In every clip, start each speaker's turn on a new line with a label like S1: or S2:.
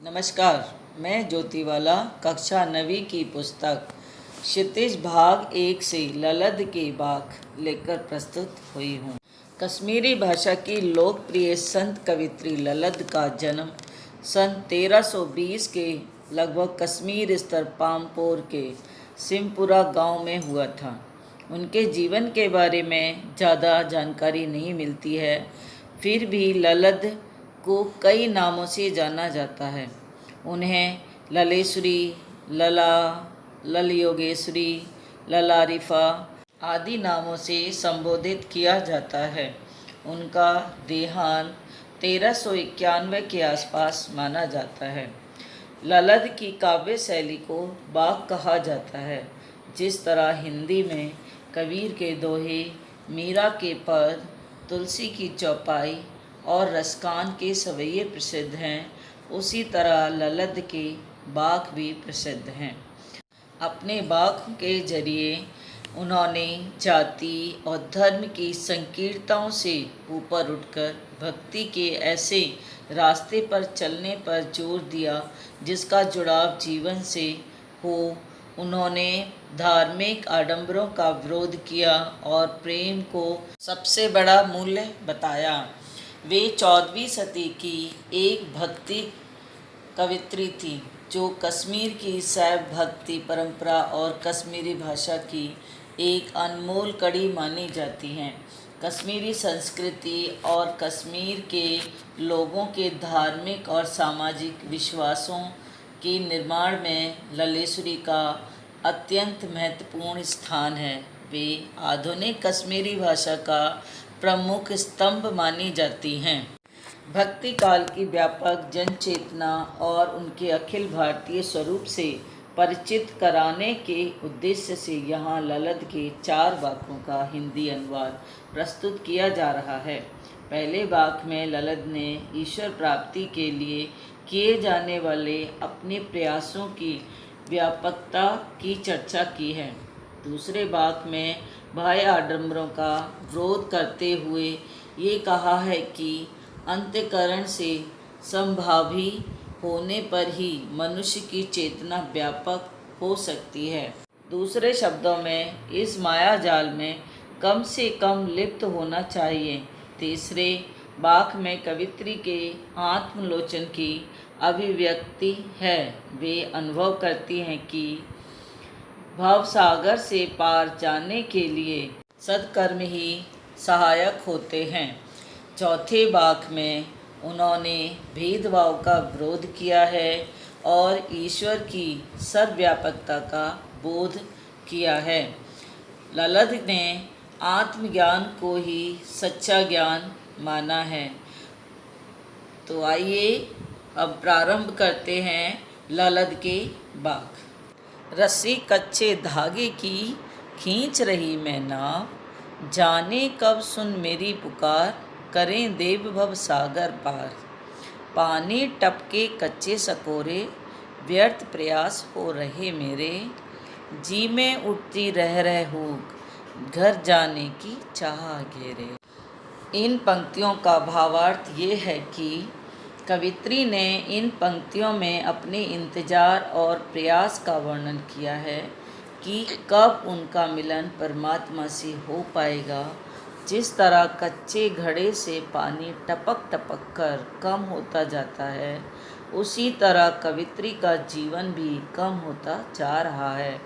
S1: नमस्कार। मैं ज्योतिवाला कक्षा 9वीं की पुस्तक क्षितिज भाग 1 से ललद के बाग लेकर प्रस्तुत हुई हूँ। कश्मीरी भाषा की लोकप्रिय संत कवित्री ललद का जन्म सन 1320 के लगभग कश्मीर स्तर पामपोर के सिमपुरा गांव में हुआ था। उनके जीवन के बारे में ज़्यादा जानकारी नहीं मिलती है, फिर भी ललद को कई नामों से जाना जाता है। उन्हें ललेश्वरी, लला, लल योगेश्वरी, ललारिफा आदि नामों से संबोधित किया जाता है। उनका देहांत 1391 के आसपास माना जाता है। ललद की काव्य शैली को बाग कहा जाता है। जिस तरह हिंदी में कबीर के दोहे, मीरा के पद, तुलसी की चौपाई और रसकान के सवैये प्रसिद्ध हैं, उसी तरह ललद के बाग भी प्रसिद्ध हैं। अपने बाग के जरिए उन्होंने जाति और धर्म की संकीर्णताओं से ऊपर उठकर भक्ति के ऐसे रास्ते पर चलने पर जोर दिया जिसका जुड़ाव जीवन से हो। उन्होंने धार्मिक आडंबरों का विरोध किया और प्रेम को सबसे बड़ा मूल्य बताया। वे 14वीं सदी की एक भक्ति कवित्री थी जो कश्मीर की शैव भक्ति परंपरा और कश्मीरी भाषा की एक अनमोल कड़ी मानी जाती हैं। कश्मीरी संस्कृति और कश्मीर के लोगों के धार्मिक और सामाजिक विश्वासों के निर्माण में ललेश्वरी का अत्यंत महत्वपूर्ण स्थान है। वे आधुनिक कश्मीरी भाषा का प्रमुख स्तंभ मानी जाती हैं। भक्ति काल की व्यापक जन चेतना और उनके अखिल भारतीय स्वरूप से परिचित कराने के उद्देश्य से यहाँ ललद के 4 वाक्यों का हिंदी अनुवाद प्रस्तुत किया जा रहा है। पहले वाक्य में ललद ने ईश्वर प्राप्ति के लिए किए जाने वाले अपने प्रयासों की व्यापकता की चर्चा की है। दूसरे वाक्य में बाह्य आडंबरों का विरोध करते हुए ये कहा है कि अंतःकरण से संभावी होने पर ही मनुष्य की चेतना व्यापक हो सकती है। दूसरे शब्दों में इस माया जाल में कम से कम लिप्त होना चाहिए। तीसरे वाक्य में कवित्री के आत्मलोचन की अभिव्यक्ति है। वे अनुभव करती हैं कि भवसागर से पार जाने के लिए सत्कर्म ही सहायक होते हैं। चौथे वाक्य में उन्होंने भेदभाव का विरोध किया है और ईश्वर की सर्वव्यापकता का बोध किया है। ललद ने आत्मज्ञान को ही सच्चा ज्ञान माना है। तो आइए अब प्रारंभ करते हैं ललद के बाग। रस्सी कच्चे धागे की खींच रही मैं नाव, जाने कब सुन मेरी पुकार, करें देव भव सागर पार। पानी टपके कच्चे सकोरे, व्यर्थ प्रयास हो रहे मेरे, जी में उठती रह हो घर जाने की चाह घेरे। इन पंक्तियों का भावार्थ ये है कि कवित्री ने इन पंक्तियों में अपने इंतजार और प्रयास का वर्णन किया है कि कब उनका मिलन परमात्मा से हो पाएगा। जिस तरह कच्चे घड़े से पानी टपक टपक कर कम होता जाता है, उसी तरह कवित्री का जीवन भी कम होता जा रहा है।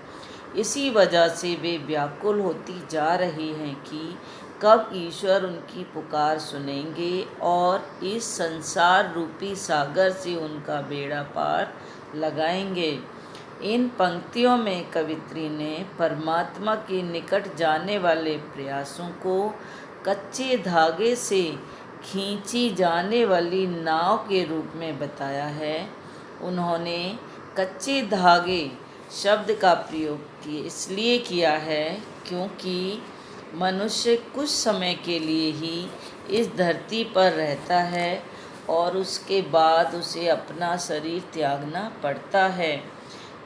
S1: इसी वजह से वे व्याकुल होती जा रही हैं कि कब ईश्वर उनकी पुकार सुनेंगे और इस संसार रूपी सागर से उनका बेड़ा पार लगाएंगे। इन पंक्तियों में कवित्री ने परमात्मा के निकट जाने वाले प्रयासों को कच्चे धागे से खींची जाने वाली नाव के रूप में बताया है। उन्होंने कच्चे धागे शब्द का प्रयोग इसलिए किया है क्योंकि मनुष्य कुछ समय के लिए ही इस धरती पर रहता है और उसके बाद उसे अपना शरीर त्यागना पड़ता है।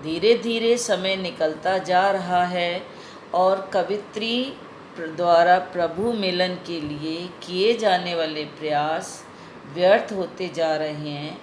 S1: धीरे धीरे समय निकलता जा रहा है और कवित्री द्वारा प्रभु मिलन के लिए किए जाने वाले प्रयास व्यर्थ होते जा रहे हैं।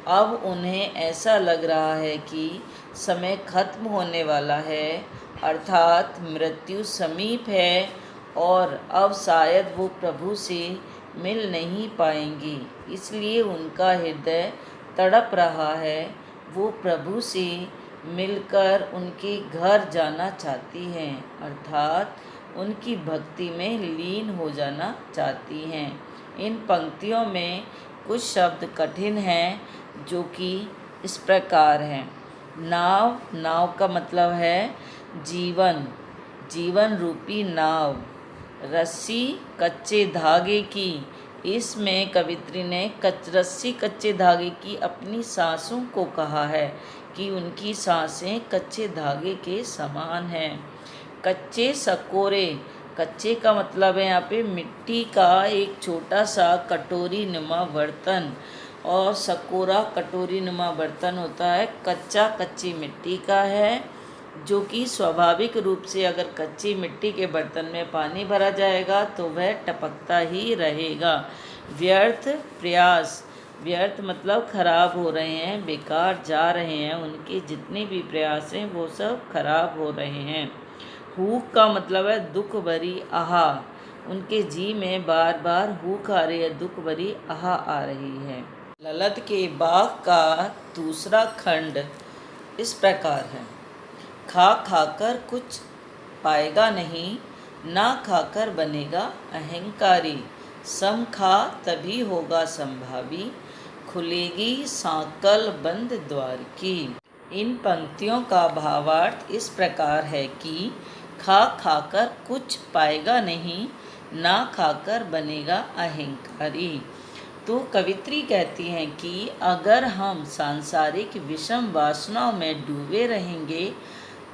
S1: अब उन्हें ऐसा लग रहा है कि समय खत्म होने वाला है, अर्थात मृत्यु समीप है और अब शायद वो प्रभु से मिल नहीं पाएंगी। इसलिए उनका हृदय तड़प रहा है। वो प्रभु से मिलकर उनके घर जाना चाहती हैं, अर्थात उनकी भक्ति में लीन हो जाना चाहती हैं। इन पंक्तियों में कुछ शब्द कठिन हैं जो कि इस प्रकार हैं। नाव, नाव का मतलब है जीवन, जीवन रूपी नाव। रस्सी, कच्चे धागे की। इसमें कवित्री ने रस्सी कच्चे धागे की अपनी सांसों को कहा है कि उनकी सांसें कच्चे धागे के समान हैं। कच्चे सकोरे, कच्चे का मतलब है यहाँ पे मिट्टी का एक छोटा सा कटोरी नुमा बर्तन, और सकोरा कटोरी नुमा बर्तन होता है कच्चा, कच्ची मिट्टी का है, जो कि स्वाभाविक रूप से अगर कच्ची मिट्टी के बर्तन में पानी भरा जाएगा तो वह टपकता ही रहेगा। व्यर्थ प्रयास, व्यर्थ मतलब खराब हो रहे हैं, बेकार जा रहे हैं, उनके जितने भी प्रयास हैं वो सब खराब हो रहे हैं। हूक का मतलब है दुख भरी आहा, उनके जी में बार बार हूक आ रही है, दुख भरी आहा आ रही है। ललत के बाग का दूसरा खंड इस प्रकार है। खा खाकर कुछ पाएगा नहीं, ना खाकर बनेगा अहंकारी। सम खा तभी होगा संभावी, खुलेगी सांकल बंद द्वार की। इन पंक्तियों का भावार्थ इस प्रकार है कि खा खाकर कुछ पाएगा नहीं, ना खाकर बनेगा अहंकारी। तो कवित्री कहती हैं कि अगर हम सांसारिक विषम वासनाओं में डूबे रहेंगे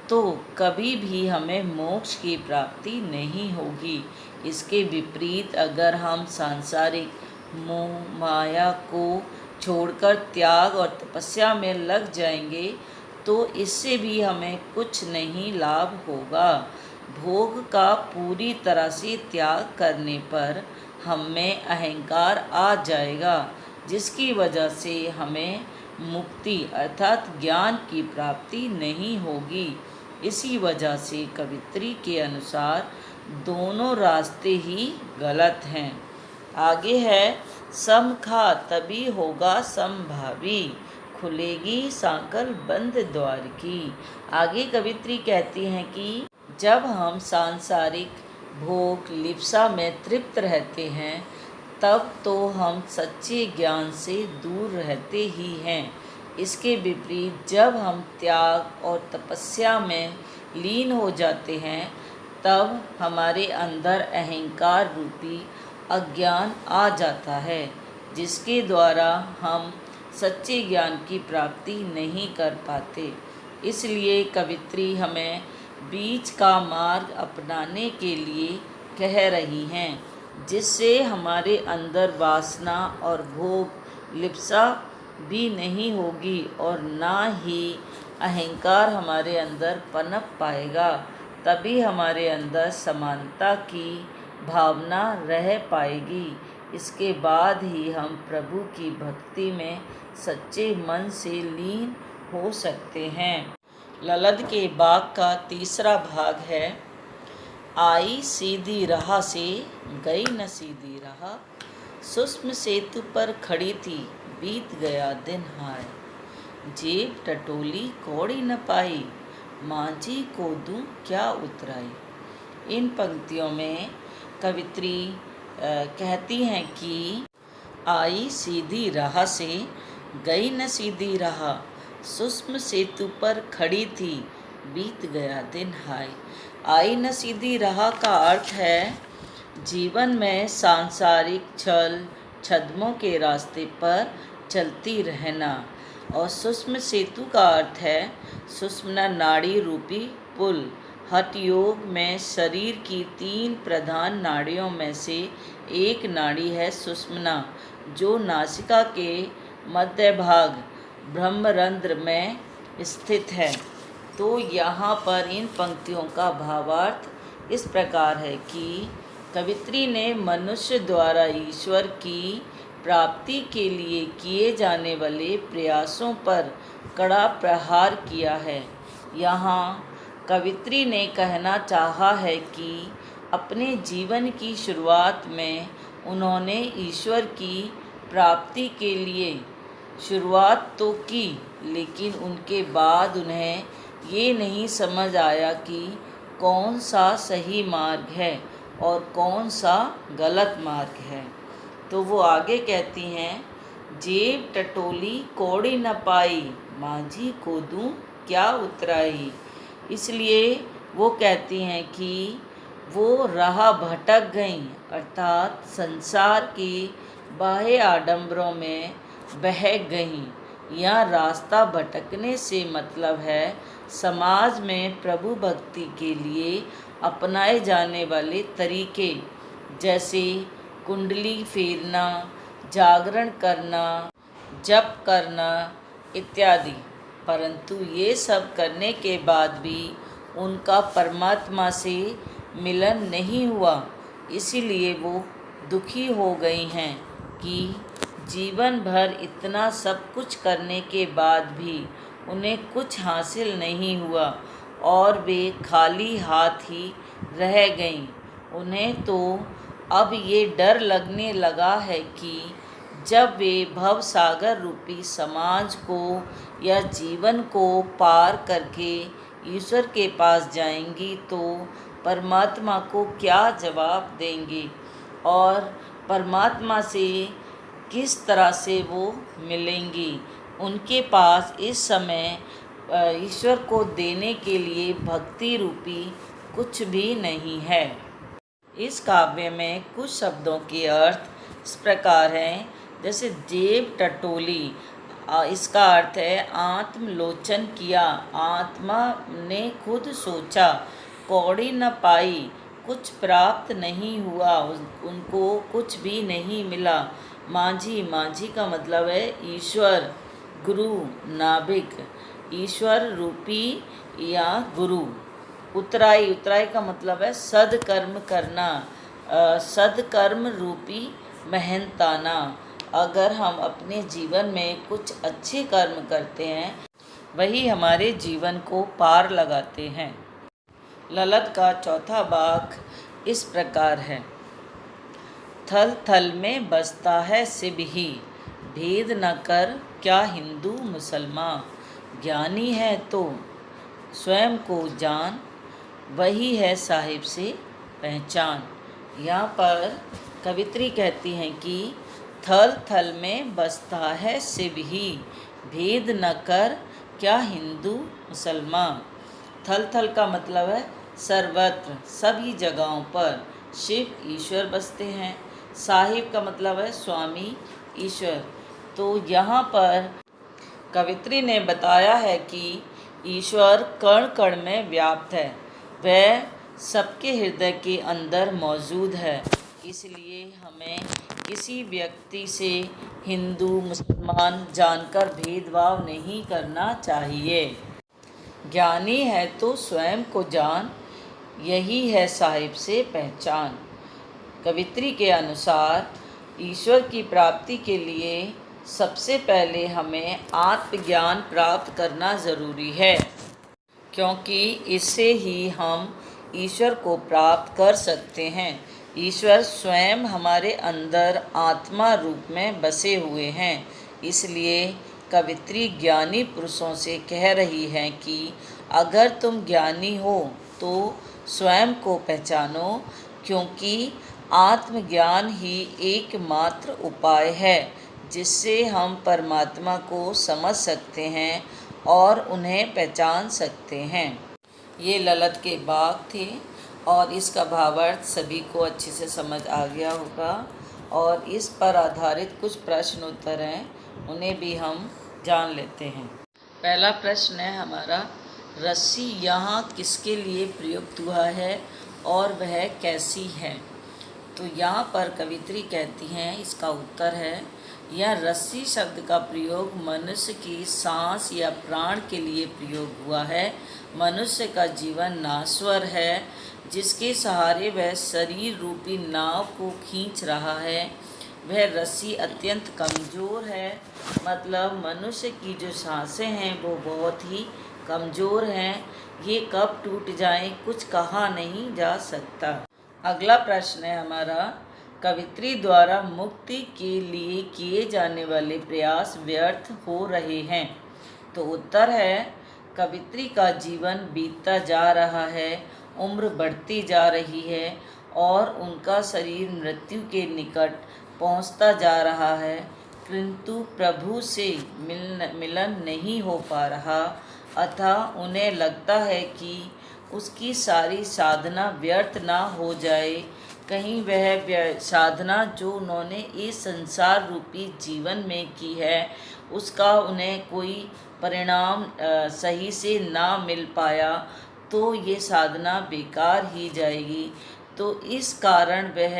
S1: तो कभी भी हमें मोक्ष की प्राप्ति नहीं होगी। इसके विपरीत अगर हम सांसारिक मोह माया को छोड़कर त्याग और तपस्या में लग जाएंगे तो इससे भी हमें कुछ नहीं लाभ होगा। भोग का पूरी तरह से त्याग करने पर हम में अहंकार आ जाएगा, जिसकी वजह से हमें मुक्ति अर्थात ज्ञान की प्राप्ति नहीं होगी। इसी वजह से कवित्री के अनुसार दोनों रास्ते ही गलत हैं। आगे है सम खा तभी होगा संभावी, खुलेगी सांकल बंद द्वार की। आगे कवित्री कहती हैं कि जब हम सांसारिक भोग लिप्सा में तृप्त रहते हैं तब तो हम सच्चे ज्ञान से दूर रहते ही हैं। इसके विपरीत जब हम त्याग और तपस्या में लीन हो जाते हैं तब हमारे अंदर अहंकार रूपी अज्ञान आ जाता है, जिसके द्वारा हम सच्चे ज्ञान की प्राप्ति नहीं कर पाते। इसलिए कवित्री हमें बीच का मार्ग अपनाने के लिए कह रही हैं, जिससे हमारे अंदर वासना और भोग लिप्सा भी नहीं होगी और ना ही अहंकार हमारे अंदर पनप पाएगा। तभी हमारे अंदर समानता की भावना रह पाएगी। इसके बाद ही हम प्रभु की भक्ति में सच्चे मन से लीन हो सकते हैं। ललद के बाग का तीसरा भाग है। आई सीधी राह से गई न सीधी राह, सुषम सेतु पर खड़ी थी बीत गया दिन हाय। जेब टटोली कौड़ी न पाई, मांझी को दूं क्या उतराई। इन पंक्तियों में कवित्री कहती हैं कि आई सीधी राह से गई न सीधी राह, सुषम सेतु पर खड़ी थी बीत गया दिन हाय। आई न सीधी राह का अर्थ है जीवन में सांसारिक छल छद्मों के रास्ते पर चलती रहना, और सुषम सेतु का अर्थ है सुषमना नाड़ी रूपी पुल। हठ योग में शरीर की 3 प्रधान नाड़ियों में से एक नाड़ी है सुषमना, जो नासिका के मध्य भाग ब्रह्मरंध्र में स्थित है। तो यहाँ पर इन पंक्तियों का भावार्थ इस प्रकार है कि कवित्री ने मनुष्य द्वारा ईश्वर की प्राप्ति के लिए किए जाने वाले प्रयासों पर कड़ा प्रहार किया है। यहाँ कवित्री ने कहना चाहा है कि अपने जीवन की शुरुआत में उन्होंने ईश्वर की प्राप्ति के लिए शुरुआत तो की, लेकिन उनके बाद उन्हें ये नहीं समझ आया कि कौन सा सही मार्ग है और कौन सा गलत मार्ग है। तो वो आगे कहती हैं, जेब टटोली कौड़ी न पाई, माझी को दूँ क्या उतराई। इसलिए वो कहती हैं कि वो राह भटक गईं, अर्थात संसार की बाह्य आडंबरों में बह गईं। यह रास्ता भटकने से मतलब है समाज में प्रभु भक्ति के लिए अपनाए जाने वाले तरीके, जैसे कुंडली फेरना, जागरण करना, जप करना इत्यादि। परंतु ये सब करने के बाद भी उनका परमात्मा से मिलन नहीं हुआ। इसीलिए वो दुखी हो गई हैं कि जीवन भर इतना सब कुछ करने के बाद भी उन्हें कुछ हासिल नहीं हुआ और वे खाली हाथ ही रह गईं। उन्हें तो अब ये डर लगने लगा है कि जब वे भव सागर रूपी समाज को या जीवन को पार करके ईश्वर के पास जाएंगी तो परमात्मा को क्या जवाब देंगी और परमात्मा से किस तरह से वो मिलेंगी। उनके पास इस समय ईश्वर को देने के लिए भक्ति रूपी कुछ भी नहीं है। इस काव्य में कुछ शब्दों के अर्थ इस प्रकार हैं, जैसे जेब टटोली, इसका अर्थ है आत्मलोचन किया, आत्मा ने खुद सोचा। कौड़ी न पाई, कुछ प्राप्त नहीं हुआ, उनको कुछ भी नहीं मिला। माझी, माझी का मतलब है ईश्वर, गुरु, नाभिक, ईश्वर रूपी या गुरु। उतराई, उतराई का मतलब है सदकर्म करना, सदकर्म रूपी मेहनताना। अगर हम अपने जीवन में कुछ अच्छे कर्म करते हैं, वही हमारे जीवन को पार लगाते हैं। ललत का चौथा भाग इस प्रकार है, थल थल में बसता है सिब ही, भेद न कर क्या हिंदू मुसलमान। ज्ञानी है तो स्वयं को जान, वही है साहिब से पहचान। यहाँ पर कवित्री कहती हैं कि थल थल में बसता है शिव ही, भेद न कर क्या हिंदू मुसलमान। थल थल का मतलब है सर्वत्र, सभी जगहों पर शिव ईश्वर बसते हैं। साहिब का मतलब है स्वामी ईश्वर। तो यहाँ पर कवित्री ने बताया है कि ईश्वर कण कण में व्याप्त है, वह सबके हृदय के अंदर मौजूद है। इसलिए हमें किसी व्यक्ति से हिंदू मुसलमान जानकर भेदभाव नहीं करना चाहिए। ज्ञानी है तो स्वयं को जान, यही है साहिब से पहचान। कवित्री के अनुसार ईश्वर की प्राप्ति के लिए सबसे पहले हमें आत्मज्ञान प्राप्त करना ज़रूरी है, क्योंकि इससे ही हम ईश्वर को प्राप्त कर सकते हैं। ईश्वर स्वयं हमारे अंदर आत्मा रूप में बसे हुए हैं। इसलिए कवित्री ज्ञानी पुरुषों से कह रही हैं कि अगर तुम ज्ञानी हो तो स्वयं को पहचानो, क्योंकि आत्मज्ञान ही एकमात्र उपाय है जिससे हम परमात्मा को समझ सकते हैं और उन्हें पहचान सकते हैं। ये ललत के भाग थे और इसका भावार्थ सभी को अच्छे से समझ आ गया होगा। और इस पर आधारित कुछ प्रश्न उत्तर हैं, उन्हें भी हम जान लेते हैं। पहला प्रश्न है हमारा, रस्सी यहाँ किसके लिए प्रयुक्त हुआ है और वह कैसी है। तो यहाँ पर कवित्री कहती हैं, इसका उत्तर है, यह रस्सी शब्द का प्रयोग मनुष्य की सांस या प्राण के लिए प्रयोग हुआ है। मनुष्य का जीवन नाश्वर है, जिसके सहारे वह शरीर रूपी नाव को खींच रहा है। वह रस्सी अत्यंत कमज़ोर है। मतलब मनुष्य की जो सांसें हैं वो बहुत ही कमज़ोर हैं, ये कब टूट जाएं कुछ कहा नहीं जा सकता। अगला प्रश्न है हमारा, कवित्री द्वारा मुक्ति के लिए किए जाने वाले प्रयास व्यर्थ हो रहे हैं। तो उत्तर है, कवित्री का जीवन बीतता जा रहा है, उम्र बढ़ती जा रही है और उनका शरीर मृत्यु के निकट पहुंचता जा रहा है, किंतु प्रभु से मिलन नहीं हो पा रहा। अतः उन्हें लगता है कि उसकी सारी साधना व्यर्थ ना हो जाए, कहीं वह साधना जो उन्होंने इस संसार रूपी जीवन में की है उसका उन्हें कोई परिणाम सही से ना मिल पाया तो ये साधना बेकार ही जाएगी। तो इस कारण वह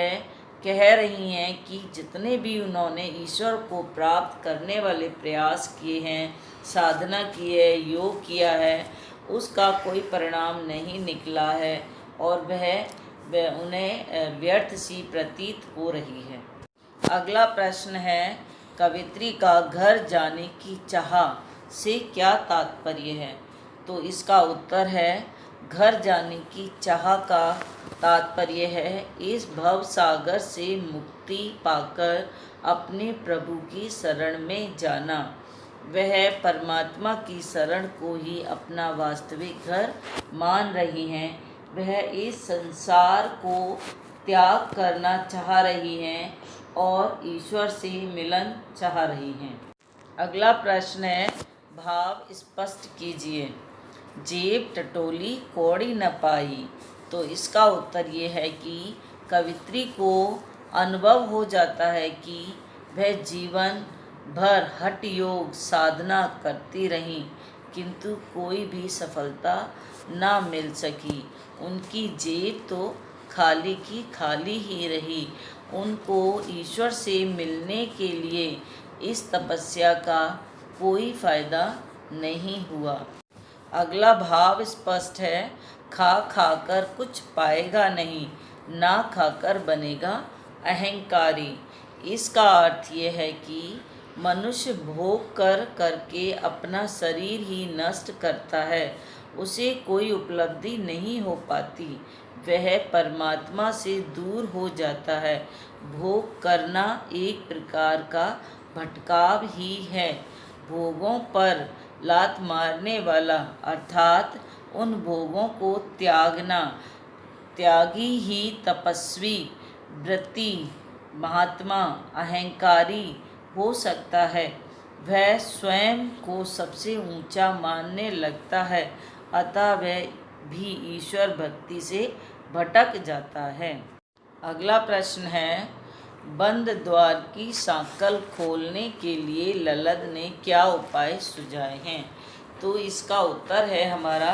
S1: कह रही हैं कि जितने भी उन्होंने ईश्वर को प्राप्त करने वाले प्रयास किए हैं, साधना की है, योग किया है, उसका कोई परिणाम नहीं निकला है और वह उन्हें व्यर्थ सी प्रतीत हो रही है। अगला प्रश्न है, कवित्री का घर जाने की चाह से क्या तात्पर्य है? तो इसका उत्तर है, घर जाने की चाह का तात्पर्य है इस भव सागर से मुक्ति पाकर अपने प्रभु की शरण में जाना। वह परमात्मा की शरण को ही अपना वास्तविक घर मान रही हैं। वह इस संसार को त्याग करना चाह रही हैं और ईश्वर से मिलन चाह रही हैं। अगला प्रश्न है, भाव स्पष्ट कीजिए। जेब टटोली कौड़ी न पाई। तो इसका उत्तर ये है कि कवित्री को अनुभव हो जाता है कि वह जीवन भर हठ योग साधना करती रहीं, किंतु कोई भी सफलता ना मिल सकी। उनकी जेब तो खाली की खाली ही रही। उनको ईश्वर से मिलने के लिए इस तपस्या का कोई फायदा नहीं हुआ। अगला भाव स्पष्ट है, खा खाकर कुछ पाएगा नहीं, ना खाकर बनेगा अहंकारी। इसका अर्थ ये है कि मनुष्य भोग कर करके अपना शरीर ही नष्ट करता है, उसे कोई उपलब्धि नहीं हो पाती, वह परमात्मा से दूर हो जाता है। भोग करना एक प्रकार का भटकाव ही है। भोगों पर लात मारने वाला अर्थात उन भोगों को त्यागना, त्यागी ही तपस्वी, व्रती, महात्मा, अहंकारी हो सकता है। वह स्वयं को सबसे ऊंचा मानने लगता है, अतः वह भी ईश्वर भक्ति से भटक जाता है। अगला प्रश्न है, बंद द्वार की सांकल खोलने के लिए ललद ने क्या उपाय सुझाए हैं? तो इसका उत्तर है हमारा,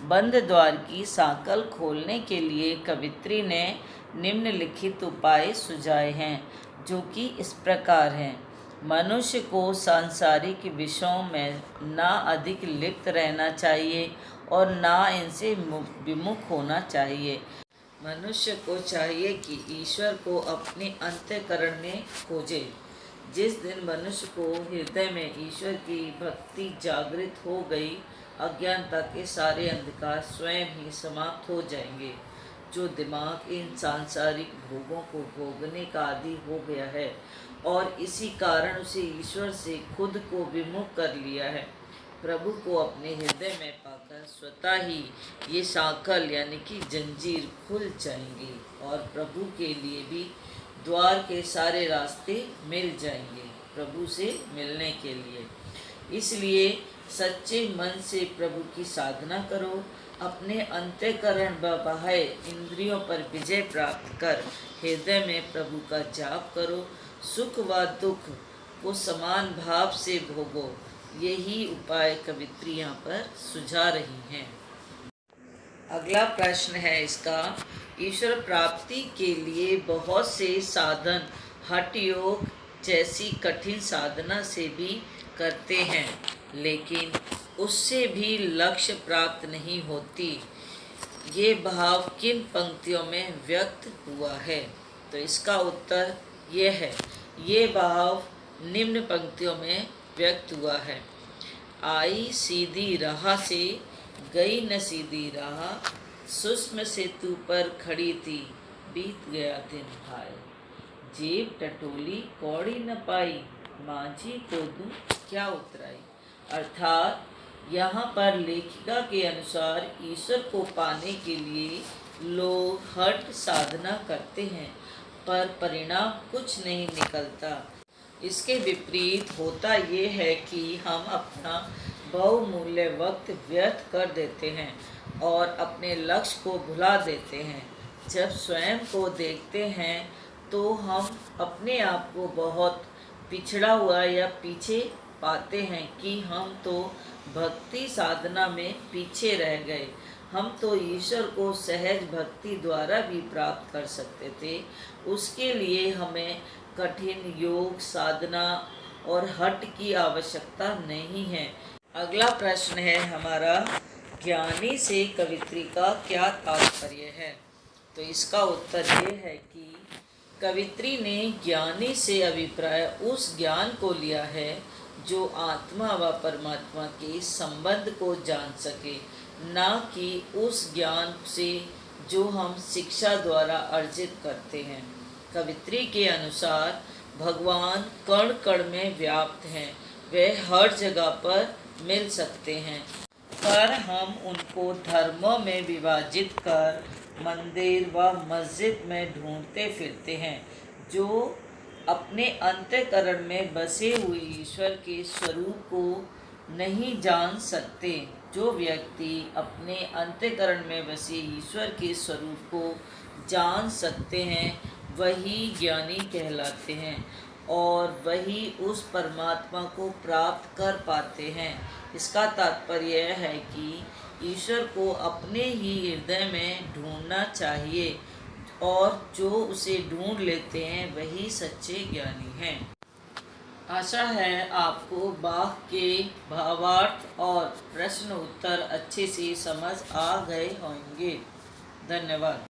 S1: बंद द्वार की सांकल खोलने के लिए कवित्री ने निम्नलिखित उपाय सुझाए हैं, जो कि इस प्रकार हैं। मनुष्य को सांसारिक विषयों में ना अधिक लिप्त रहना चाहिए और ना इनसे विमुख होना चाहिए। मनुष्य को चाहिए कि ईश्वर को अपने अंतःकरण में खोजे। जिस दिन मनुष्य को हृदय में ईश्वर की भक्ति जागृत हो गई, अज्ञानता के सारे अंधकार स्वयं ही समाप्त हो जाएंगे। जो दिमाग इन सांसारिक भोगों को भोगने का आदी हो गया है और इसी कारण उसे ईश्वर से खुद को विमुख कर लिया है, प्रभु को अपने हृदय में पाकर स्वतः ही ये सांकल यानी कि जंजीर खुल जाएंगी और प्रभु के लिए भी द्वार के सारे रास्ते मिल जाएंगे प्रभु से मिलने के लिए। इसलिए सच्चे मन से प्रभु की साधना करो, अपने अंतःकरण व बाह्य इंद्रियों पर विजय प्राप्त कर हृदय में प्रभु का जाप करो, सुख व दुख को समान भाव से भोगो। यही उपाय कवित्री यहाँ पर सुझा रही हैं। अगला प्रश्न है इसका, ईश्वर प्राप्ति के लिए बहुत से साधन हठ योग जैसी कठिन साधना से भी करते हैं, लेकिन उससे भी लक्ष्य प्राप्त नहीं होती। ये भाव किन पंक्तियों में व्यक्त हुआ है? तो इसका उत्तर यह है, ये भाव निम्न पंक्तियों में व्यक्त हुआ है। आई सीधी राह से गई न सीधी राह, सुषम सेतु पर खड़ी थी बीत गया दिन हाय। जेब टटोली कौड़ी न पाई, माझी को दूं क्या उतराई। अर्थात यहाँ पर लेखिका के अनुसार ईश्वर को पाने के लिए लोग हठ साधना करते हैं, पर परिणाम कुछ नहीं निकलता। इसके विपरीत होता ये है कि हम अपना बहुमूल्य वक्त व्यर्थ कर देते हैं और अपने लक्ष्य को भुला देते हैं। जब स्वयं को देखते हैं तो हम अपने आप को बहुत पिछड़ा हुआ या पीछे पाते हैं कि हम तो भक्ति साधना में पीछे रह गए। हम तो ईश्वर को सहज भक्ति द्वारा भी प्राप्त कर सकते थे। उसके लिए हमें कठिन योग साधना और हठ की आवश्यकता नहीं है। अगला प्रश्न है हमारा, ज्ञानी से कवित्री का क्या तात्पर्य है। तो इसका उत्तर ये है कि कवित्री ने ज्ञानी से अभिप्राय उस ज्ञान को लिया है जो आत्मा व परमात्मा के संबंध को जान सके, ना कि उस ज्ञान से जो हम शिक्षा द्वारा अर्जित करते हैं। कवित्री के अनुसार भगवान कण कण में व्याप्त हैं, वे हर जगह पर मिल सकते हैं, पर हम उनको धर्मों में विभाजित कर मंदिर व मस्जिद में ढूंढते फिरते हैं। जो अपने अंतःकरण में बसे हुए ईश्वर के स्वरूप को नहीं जान सकते, जो व्यक्ति अपने अंतःकरण में बसे ईश्वर के स्वरूप को जान सकते हैं वही ज्ञानी कहलाते हैं और वही उस परमात्मा को प्राप्त कर पाते हैं। इसका तात्पर्य यह है कि ईश्वर को अपने ही हृदय में ढूंढना चाहिए और जो उसे ढूंढ लेते हैं वही सच्चे ज्ञानी हैं। आशा है आपको वाक्य के भावार्थ और प्रश्न उत्तर अच्छे से समझ आ गए होंगे। धन्यवाद।